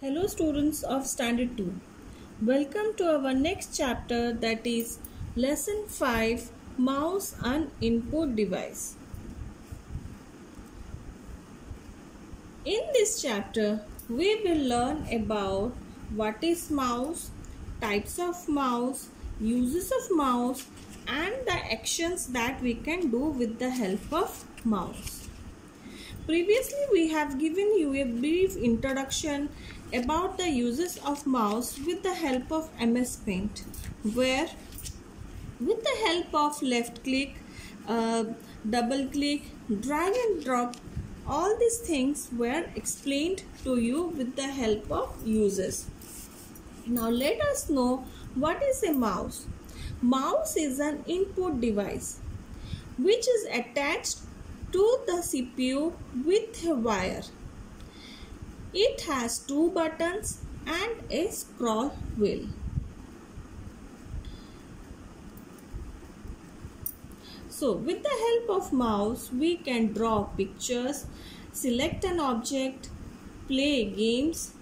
Hello students of Standard 2. Welcome to our next chapter, that is Lesson 5, Mouse and Input Device. In this chapter, we will learn about what is mouse, types of mouse, uses of mouse, and the actions that we can do with the help of mouse. Previously, we have given you a brief introduction about the uses of mouse with the help of MS Paint, where with the help of left click, double click, drag and drop, all these things were explained to you with the help of uses. Now let us know what is a mouse. Mouse is an input device which is attached to the CPU with a wire. It has two buttons and a scroll wheel. So with the help of mouse, we can draw pictures, select an object, play games,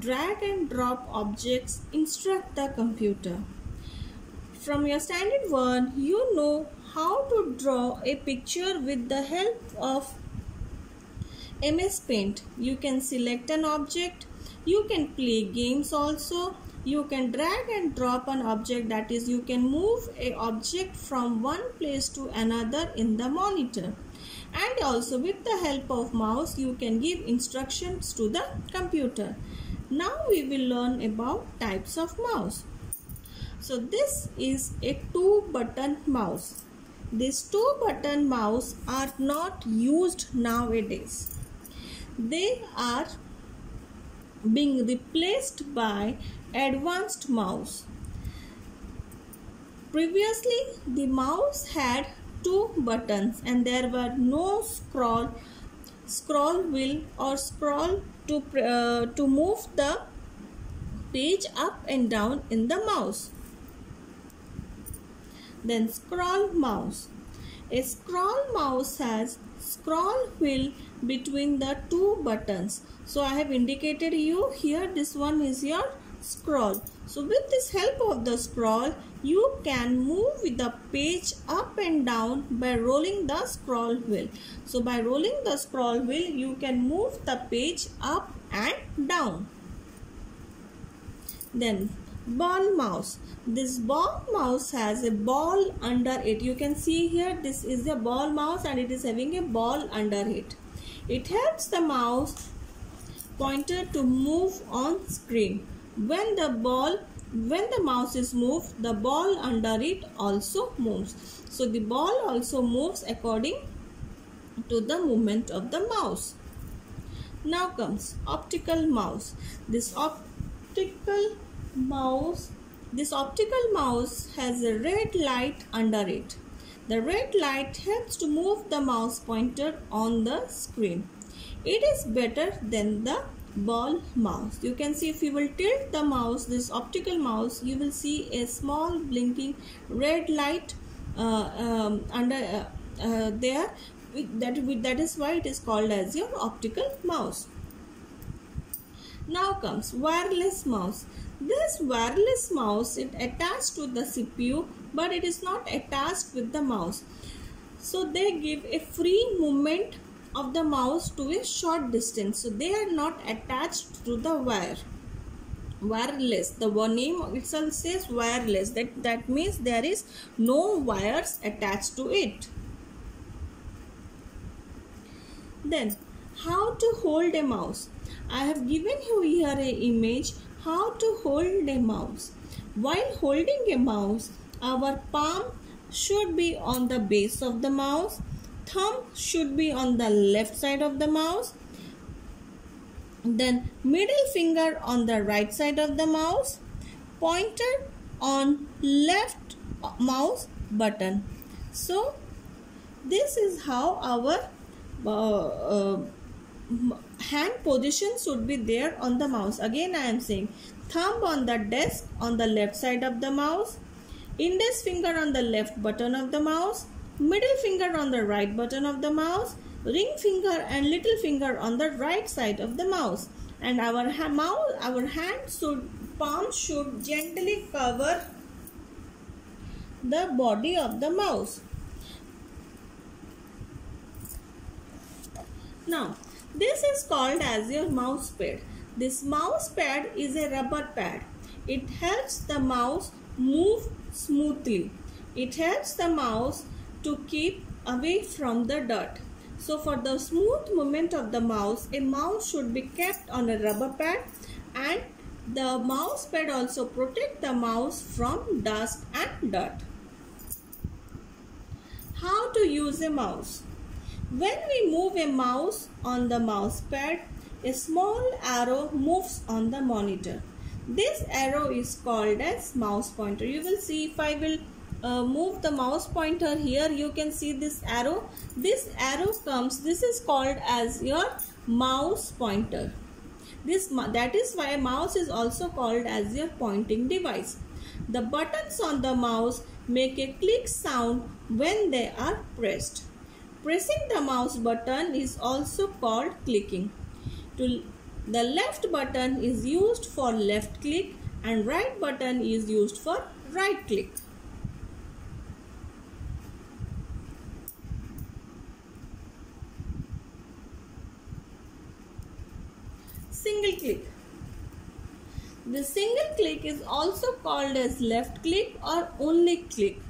drag and drop objects, instruct the computer. From your standard 1, you know how to draw a picture with the help of MS Paint. You can select an object, you can play games also, you can drag and drop an object, that is you can move a object from one place to another in the monitor. And also with the help of mouse, you can give instructions to the computer. Now we will learn about types of mouse. So this is a 2-button mouse. These 2-button mouse are not used nowadays. They are being replaced by advanced mouse. Previously, the mouse had 2 buttons and there were no scroll wheel or scroll to move the page up and down in the mouse. Then scroll mouse. A scroll mouse has scroll wheel between the 2 buttons. So I have indicated you here, this one is your scroll. So with this help of the scroll, you can move the page up and down by rolling the scroll wheel. So by rolling the scroll wheel, you can move the page up and down. Then ball mouse. This ball mouse has a ball under it. You can see here, this is a ball mouse and it is having a ball under it. It helps the mouse pointer to move on screen. When the mouse is moved, the ball under it also moves. So the ball also moves according to the movement of the mouse. Now comes optical mouse. This optical mouse has a red light under it. The red light helps to move the mouse pointer on the screen. It is better than the ball mouse. You can see if you will tilt the mouse, this optical mouse, you will see a small blinking red light under there. That is why it is called as your optical mouse. Now comes wireless mouse. This wireless mouse is attached to the CPU, but it is not attached with the mouse. So they give a free movement of the mouse to a short distance. So they are not attached to the wire. Wireless, the name itself says wireless. That means there is no wires attached to it. Then how to hold a mouse. I have given you here an image how to hold a mouse. While holding a mouse, our palm should be on the base of the mouse, thumb should be on the left side of the mouse, then middle finger on the right side of the mouse, pointer on left mouse button. So this is how our hand position should be there on the mouse. Again I am saying, thumb on the desk on the left side of the mouse, index finger on the left button of the mouse, middle finger on the right button of the mouse, ring finger and little finger on the right side of the mouse. and our palm should gently cover the body of the mouse. Now, this is called as your mouse pad. This mouse pad is a rubber pad. It helps the mouse move smoothly. It helps the mouse to keep away from the dirt. So for the smooth movement of the mouse, a mouse should be kept on a rubber pad, and the mouse pad also protect the mouse from dust and dirt. How to use a mouse? When we move a mouse on the mouse pad, a small arrow moves on the monitor. This arrow is called as mouse pointer. You will see, if I will move the mouse pointer here, you can see this arrow. This arrow comes, this is called as your mouse pointer. That is why mouse is also called as your pointing device. The buttons on the mouse make a click sound when they are pressed. Pressing the mouse button is also called clicking. The left button is used for left click and right button is used for right click. Single click. The single click is also called as left click or only click.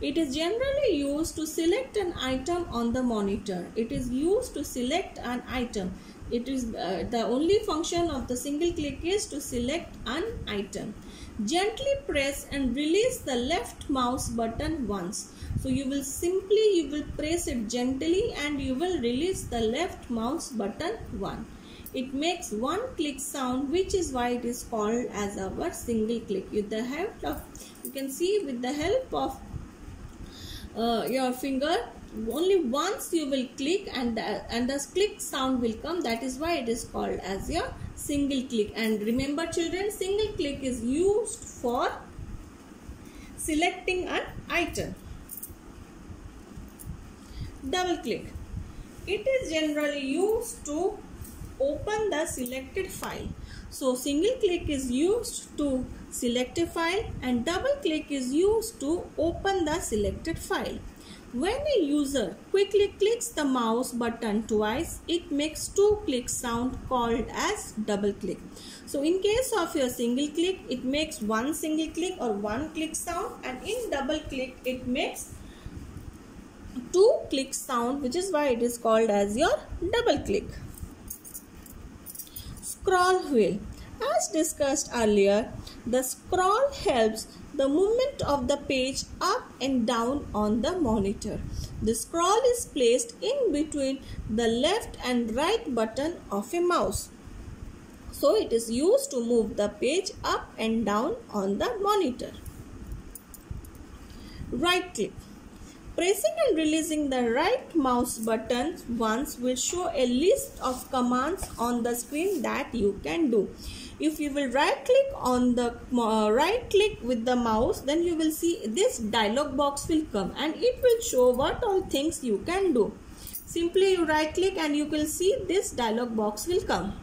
It is generally used to select an item on the monitor. It is used to select an item. It is the only function of the single click is to select an item. Gently press and release the left mouse button once. So you will press it gently and you will release the left mouse button once. It makes one click sound, which is why it is called as our single click. With the help of, you can see, with the help of your finger, only once you will click and the click sound will come. That is why it is called as your single click. And remember children, single click is used for selecting an item. Double click. It is generally used to open the selected file. So single click is used to select a file and double click is used to open the selected file. When a user quickly clicks the mouse button twice, it makes two click sound called as double click. So in case of your single click, it makes one single click or one click sound, and in double click it makes two click sound, which is why it is called as your double click. Scroll wheel. As discussed earlier, the scroll helps the movement of the page up and down on the monitor. The scroll is placed in between the left and right button of a mouse. So it is used to move the page up and down on the monitor. Right click. Pressing and releasing the right mouse button once will show a list of commands on the screen that you can do. If you will right click on the right click with the mouse, then you will see this dialog box will come and it will show what all things you can do. Simply you right click and you will see this dialog box will come.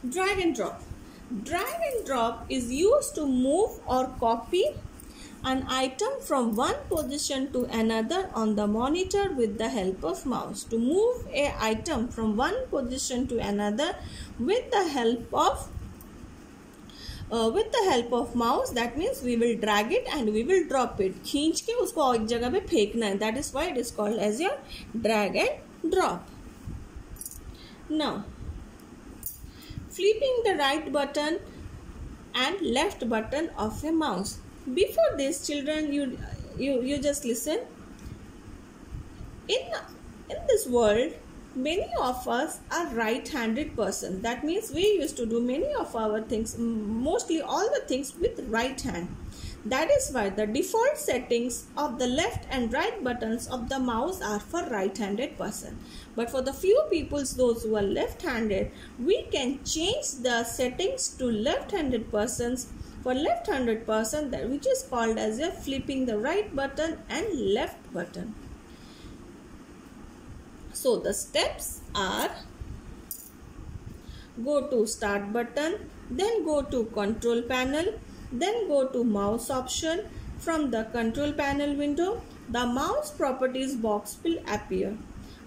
Drag and drop. Drag and drop is used to move or copy an item from one position to another on the monitor with the help of mouse. To move an item from one position to another with the help of mouse, that means we will drag it and we will drop it. खींच के उसको एक जगह पे फेंकना है. That is why it is called as your drag and drop. Now, flipping the right button and left button of a mouse. Before this, children, you just listen. In this world, many of us are right-handed person. That means we used to do many of our things, mostly all the things with right hand. That is why the default settings of the left and right buttons of the mouse are for right-handed person. But for the few people, those who are left-handed, we can change the settings to left-handed persons. For left-handed person, which is called as a flipping the right button and left button. So the steps are: go to start button, then go to control panel, then go to mouse option. From the control panel window, the mouse properties box will appear.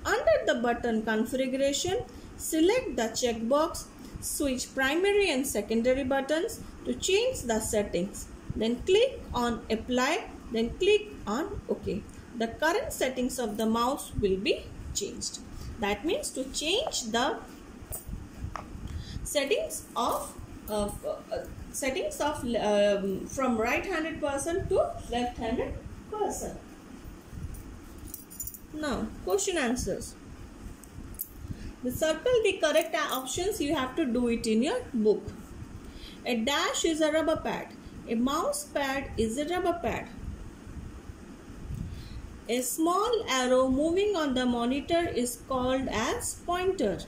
Under the button configuration, select the checkbox, switch primary and secondary buttons to change the settings. Then click on apply, then click on OK. The current settings of the mouse will be changed. That means to change the settings of from right-handed person to left-handed person. Now, question answers. The circle the correct options, you have to do it in your book. A dash is a rubber pad. A mouse pad is a rubber pad. A small arrow moving on the monitor is called as pointer.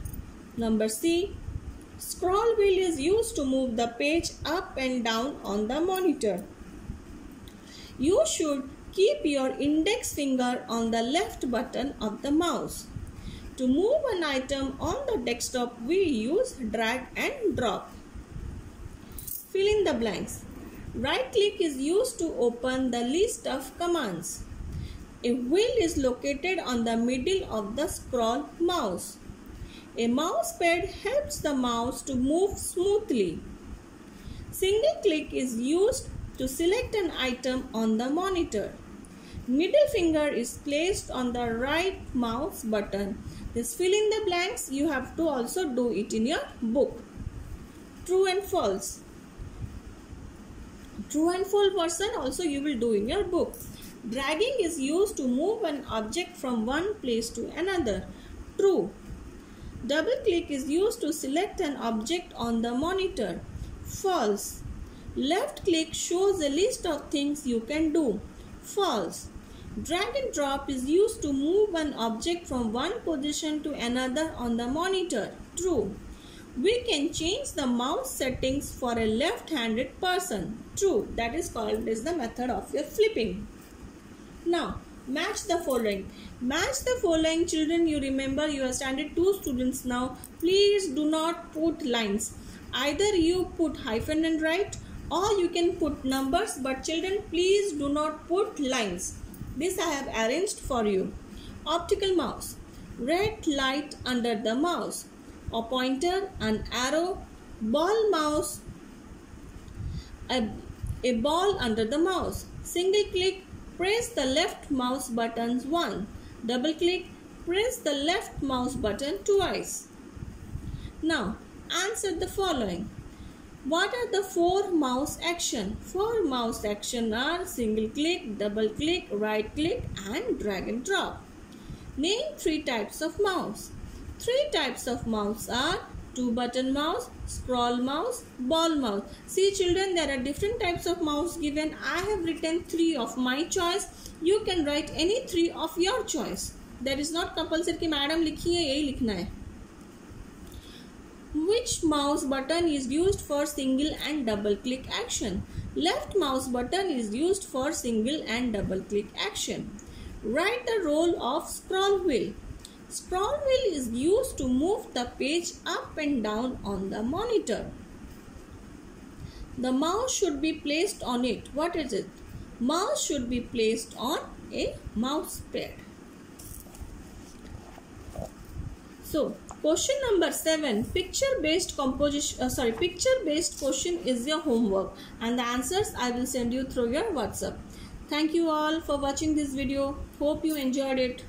Number C. Scroll wheel is used to move the page up and down on the monitor. You should keep your index finger on the left button of the mouse. To move an item on the desktop, we use drag and drop. Fill in the blanks. Right click is used to open the list of commands. A wheel is located on the middle of the scroll mouse. A mouse pad helps the mouse to move smoothly. Single click is used to select an item on the monitor. Middle finger is placed on the right mouse button. This fill in the blanks, you have to also do it in your book. True and false. True and false version also you will do in your book. Dragging is used to move an object from one place to another. True. Double click is used to select an object on the monitor. False. Left click shows a list of things you can do. False. Drag and drop is used to move an object from one position to another on the monitor. True. We can change the mouse settings for a left-handed person. True. That is called as the method of your flipping. Now, match the following. Match the following, children. You remember you are standard 2 students now. Please do not put lines. Either you put hyphen and write, or you can put numbers, but children, please do not put lines. This I have arranged for you. Optical mouse. Red light under the mouse. A pointer, an arrow, ball mouse, a ball under the mouse. Single click, press the left mouse buttons once. Double click, press the left mouse button twice. Now, answer the following. What are the 4 mouse action? 4 mouse action are single click, double click, right click and drag and drop. Name 3 types of mouse. 3 types of mouse are 2-button mouse, scroll mouse, ball mouse. See children, there are different types of mouse given. I have written 3 of my choice. You can write any 3 of your choice. That is not compulsory कि madam लिखी है यही लिखना है. Which mouse button is used for single and double click action? Left mouse button is used for single and double click action. Write the role of scroll wheel. Scroll wheel is used to move the page up and down on the monitor. The mouse should be placed on it. What is it? Mouse should be placed on a mouse pad. So, question number 7, picture-based question is your homework, and the answers I will send you through your WhatsApp. Thank you all for watching this video. Hope you enjoyed it.